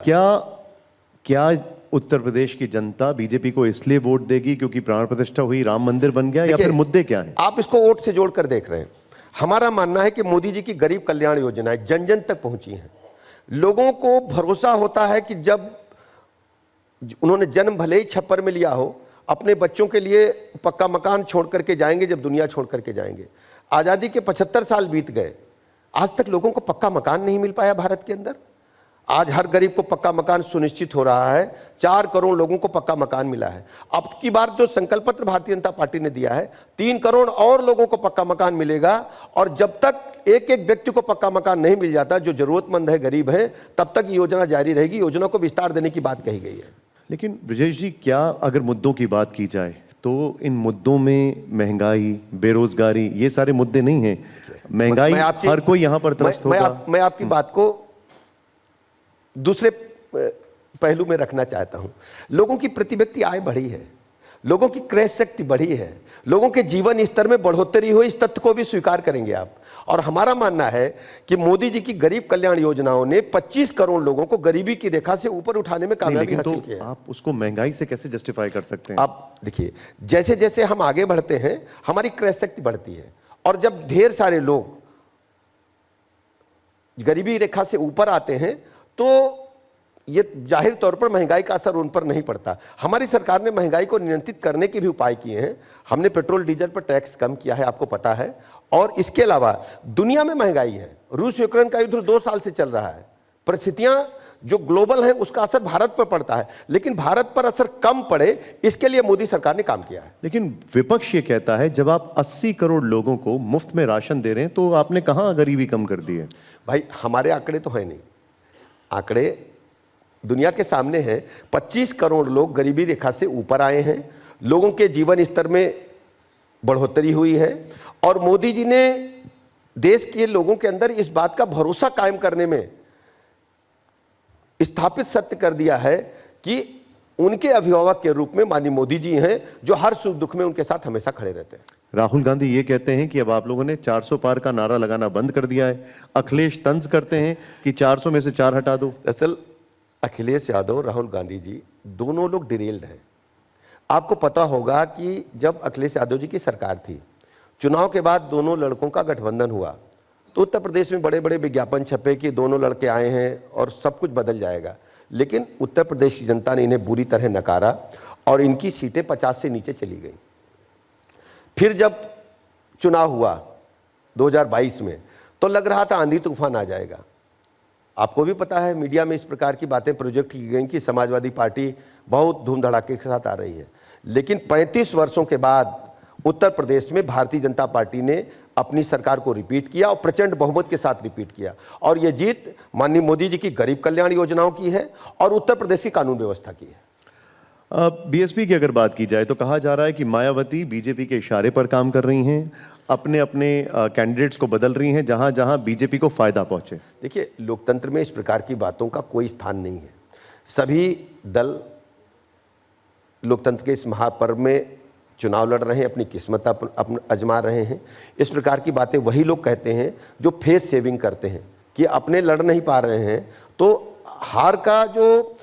क्या क्या उत्तर प्रदेश की जनता बीजेपी को इसलिए वोट देगी क्योंकि प्राण प्रतिष्ठा हुई, राम मंदिर बन गया, या फिर मुद्दे क्या हैं? आप इसको वोट से जोड़कर देख रहे हैं। हमारा मानना है कि मोदी जी की गरीब कल्याण योजनाएं जन जन तक पहुंची हैं। लोगों को भरोसा होता है कि जब उन्होंने जन्म भले ही छप्पर में लिया हो, अपने बच्चों के लिए पक्का मकान छोड़ करके जाएंगे जब दुनिया छोड़ करके जाएंगे। आज़ादी के 75 साल बीत गए, आज तक लोगों को पक्का मकान नहीं मिल पाया भारत के अंदर। आज हर गरीब को पक्का मकान सुनिश्चित हो रहा है। 4 करोड़ लोगों को पक्का मकान मिला है। अब की बार जो संकल्प पत्र भारतीय जनता पार्टी ने दिया है, 3 करोड़ और लोगों को पक्का मकान मिलेगा। और जब तक एक एक व्यक्ति को पक्का मकान नहीं मिल जाता, जो जरूरतमंद है, गरीब है, तब तक योजना जारी रहेगी। योजना को विस्तार देने की बात कही गई है। लेकिन ब्रजेश जी, क्या अगर मुद्दों की बात की जाए तो इन मुद्दों में महंगाई, बेरोजगारी, ये सारे मुद्दे नहीं हैं? महंगाई हर कोई यहां पर त्रस्त होगा। मैं आपकी बात को दूसरे पहलू में रखना चाहता हूं। लोगों की प्रति व्यक्ति आय बढ़ी है, लोगों की क्रय शक्ति बढ़ी है, लोगों के जीवन स्तर में बढ़ोतरी हुई, इस तथ्य को भी स्वीकार करेंगे आप। और हमारा मानना है कि मोदी जी की गरीब कल्याण योजनाओं ने 25 करोड़ लोगों को गरीबी की रेखा से ऊपर उठाने में कामयाबी हासिल की है। आप उसको महंगाई से कैसे जस्टिफाई कर सकते हैं? आप देखिए, जैसे जैसे हम आगे बढ़ते हैं हमारी क्रय शक्ति बढ़ती है, और जब ढेर सारे लोग गरीबी रेखा से ऊपर आते हैं तो ये जाहिर तौर पर महंगाई का असर उन पर नहीं पड़ता। हमारी सरकार ने महंगाई को नियंत्रित करने के भी उपाय किए हैं। हमने पेट्रोल डीजल पर टैक्स कम किया है, आपको पता है। और इसके अलावा दुनिया में महंगाई है, रूस यूक्रेन का युद्ध 2 साल से चल रहा है। परिस्थितियां जो ग्लोबल है उसका असर भारत पर पड़ता है, लेकिन भारत पर असर कम पड़े इसके लिए मोदी सरकार ने काम किया है। लेकिन विपक्ष ये कहता है जब आप 80 करोड़ लोगों को मुफ्त में राशन दे रहे हैं तो आपने कहां गरीबी कम कर दी है? भाई, हमारे आंकड़े तो है नहीं, आंकड़े दुनिया के सामने हैं। 25 करोड़ लोग गरीबी रेखा से ऊपर आए हैं, लोगों के जीवन स्तर में बढ़ोतरी हुई है। और मोदी जी ने देश के लोगों के अंदर इस बात का भरोसा कायम करने में स्थापित सत्य कर दिया है कि उनके अभिभावक के रूप में माननीय मोदी जी हैं, जो हर सुख दुख में उनके साथ हमेशा खड़े रहते हैं। राहुल गांधी ये कहते हैं कि अब आप लोगों ने 400 पार का नारा लगाना बंद कर दिया है। अखिलेश तंज करते हैं कि 400 में से 4 हटा दो। दरअसल अखिलेश यादव, राहुल गांधी जी दोनों लोग डिरेल्ड हैं। आपको पता होगा कि जब अखिलेश यादव जी की सरकार थी, चुनाव के बाद दोनों लड़कों का गठबंधन हुआ, तो उत्तर प्रदेश में बड़े बड़े विज्ञापन छपे कि दोनों लड़के आए हैं और सब कुछ बदल जाएगा। लेकिन उत्तर प्रदेश की जनता ने इन्हें बुरी तरह नकारा और इनकी सीटें 50 से नीचे चली गई। फिर जब चुनाव हुआ 2022 में, तो लग रहा था आंधी तूफान आ जाएगा। आपको भी पता है, मीडिया में इस प्रकार की बातें प्रोजेक्ट की गई कि समाजवादी पार्टी बहुत धूम धड़ाके के साथ आ रही है। लेकिन 35 वर्षों के बाद उत्तर प्रदेश में भारतीय जनता पार्टी ने अपनी सरकार को रिपीट किया और प्रचंड बहुमत के साथ रिपीट किया। और ये जीत माननीय मोदी जी की गरीब कल्याण योजनाओं की है और उत्तर प्रदेश की कानून व्यवस्था की है। बीएसपी की अगर बात की जाए तो कहा जा रहा है कि मायावती बीजेपी के इशारे पर काम कर रही हैं, अपने अपने कैंडिडेट्स को बदल रही हैं जहां जहां बीजेपी को फायदा पहुंचे। देखिए, लोकतंत्र में इस प्रकार की बातों का कोई स्थान नहीं है। सभी दल लोकतंत्र के इस महापर्व में चुनाव लड़ रहे हैं, अपनी किस्मत आजमा रहे हैं। इस प्रकार की बातें वही लोग कहते हैं जो फेस सेविंग करते हैं कि अपने लड़ नहीं पा रहे हैं, तो हार का जो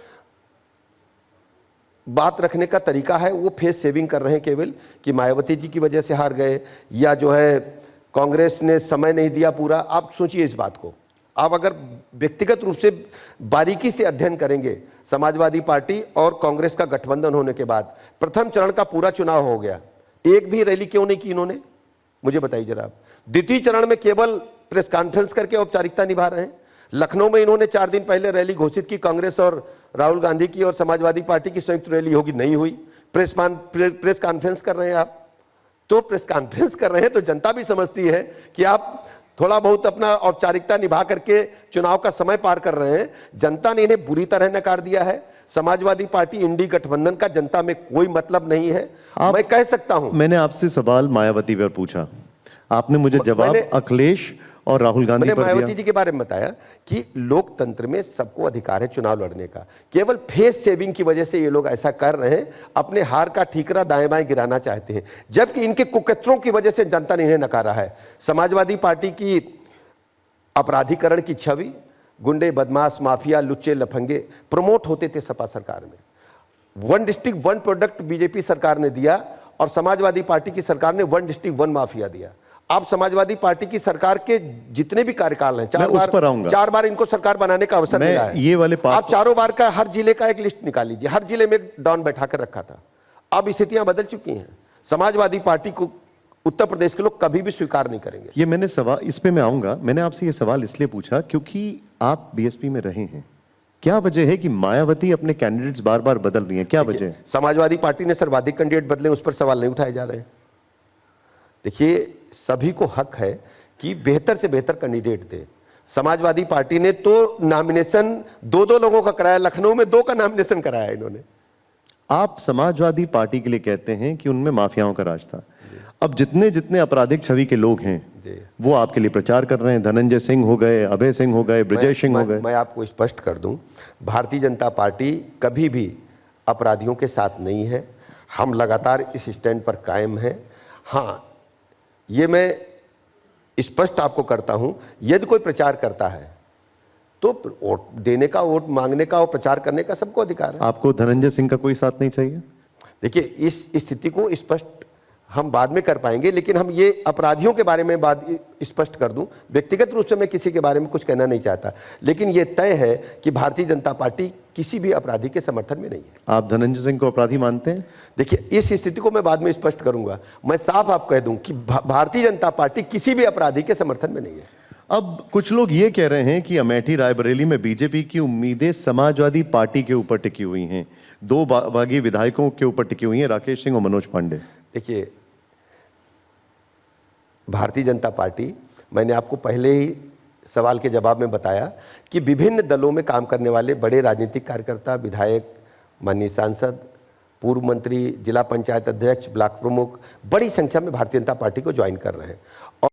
बात रखने का तरीका है वो फेस सेविंग कर रहे हैं केवल, कि मायावती जी की वजह से हार गए, या जो है कांग्रेस ने समय नहीं दिया पूरा। आप सोचिए इस बात को, आप अगर व्यक्तिगत रूप से बारीकी से अध्ययन करेंगे, समाजवादी पार्टी और कांग्रेस का गठबंधन होने के बाद प्रथम चरण का पूरा चुनाव हो गया, एक भी रैली क्यों नहीं की इन्होंने, मुझे बताइए जरा आप। द्वितीय चरण में केवल प्रेस कॉन्फ्रेंस करके औपचारिकता निभा रहे हैं। लखनऊ में इन्होंने 4 दिन पहले रैली घोषित की, कांग्रेस और राहुल गांधी की और समाजवादी पार्टी की संयुक्त रैली होगी, नहीं हुई। प्रेस कॉन्फ्रेंस कर रहे हैं आप, तो प्रेस कॉन्फ्रेंस कर रहे हैं तो जनता भी समझती है कि आप थोड़ा बहुत अपना औपचारिकता निभा करके चुनाव का समय पार कर रहे हैं। जनता ने इन्हें बुरी तरह नकार दिया है। समाजवादी पार्टी इंडी गठबंधन का जनता में कोई मतलब नहीं है। मैं कह सकता हूं, मैंने आपसे सवाल मायावती पर पूछा, आपने मुझे जवाब अखिलेश और राहुल गांधी पर मायावती जी के बारे में बताया कि लोकतंत्र में सबको अधिकार है चुनाव लड़ने का। केवल फेस सेविंग की वजह से ये लोग ऐसा कर रहे हैं, अपने हार का ठीकरा दाएं बाएं गिराना चाहते हैं, जबकि इनके कुकर्तों की वजह से जनता ने इन्हें नकारा है। समाजवादी पार्टी की अपराधीकरण की छवि, गुंडे, बदमाश, माफिया, लुच्चे, लफंगे प्रमोट होते थे सपा सरकार में। 1 डिस्ट्रिक्ट 1 प्रोडक्ट बीजेपी सरकार ने दिया और समाजवादी पार्टी की सरकार ने 1 डिस्ट्रिक्ट 1 माफिया दिया। अब समाजवादी पार्टी की सरकार के जितने भी कार्यकाल हैं, 4 बार इनको सरकार बनाने का अवसर मिला है। ये वाले आप 4 बार का हर जिले का एक लिस्ट निकाल लीजिए, हर जिले में डॉन बैठा कर रखा था। अब स्थितियां बदल चुकी हैं। समाजवादी पार्टी को उत्तर प्रदेश के लोग कभी भी स्वीकार नहीं करेंगे। ये मैंने सवाल, इस पे मैं आऊंगा। मैंने आपसे ये सवाल इसलिए पूछा क्योंकि आप बीएसपी में रहे हैं। क्या वजह है कि मायावती अपने कैंडिडेट्स बार बार बदल रही हैं? क्या वजह है? समाजवादी पार्टी ने सर्वाधिक कैंडिडेट बदले, उस पर सवाल नहीं उठाए जा रहे हैं। देखिए, सभी को हक है कि बेहतर से बेहतर कैंडिडेट दे। समाजवादी पार्टी ने तो नॉमिनेशन 2-2 लोगों का कराया, लखनऊ में 2 का नॉमिनेशन कराया इन्होंने। आप समाजवादी पार्टी के लिए कहते हैं कि उनमें माफियाओं का राज था। अब जितने जितने आपराधिक छवि के लोग हैं वो आपके लिए प्रचार कर रहे हैं। धनंजय सिंह हो गए, अभय सिंह हो गए, ब्रजेश सिंह हो गए। मैं आपको स्पष्ट कर दूं, भारतीय जनता पार्टी कभी भी अपराधियों के साथ नहीं है। हम लगातार इस स्टैंड पर कायम हैं। हाँ, ये मैं स्पष्ट आपको करता हूं, यदि कोई प्रचार करता है तो वोट देने का, वोट मांगने का और प्रचार करने का सबको अधिकार है। आपको धनंजय सिंह का कोई साथ नहीं चाहिए? देखिए, इस स्थिति को स्पष्ट हम बाद में कर पाएंगे, लेकिन हम ये अपराधियों के बारे में बात स्पष्ट कर दूं। व्यक्तिगत रूप से मैं किसी के बारे में कुछ कहना नहीं चाहता, लेकिन ये तय है कि भारतीय जनता पार्टी किसी भी अपराधी के समर्थन में नहीं है। आप धनंजय सिंह को अपराधी मानते हैं? देखिए, इस स्थिति को मैं बाद में स्पष्ट करूंगा। मैं साफ आप कह दूं कि भारतीय जनता पार्टी किसी भी अपराधी के समर्थन में नहीं है। अब कुछ लोग ये कह रहे हैं कि अमेठी रायबरेली में बीजेपी की उम्मीदें समाजवादी पार्टी के ऊपर टिकी हुई हैं। 2 बागी विधायकों के ऊपर टिकी हुई हैं, राकेश सिंह और मनोज पांडे। देखिए, भारतीय जनता पार्टी, मैंने आपको पहले ही सवाल के जवाब में बताया कि विभिन्न दलों में काम करने वाले बड़े राजनीतिक कार्यकर्ता, विधायक, माननीय सांसद, पूर्व मंत्री, जिला पंचायत अध्यक्ष, ब्लॉक प्रमुख बड़ी संख्या में भारतीय जनता पार्टी को ज्वाइन कर रहे हैं। और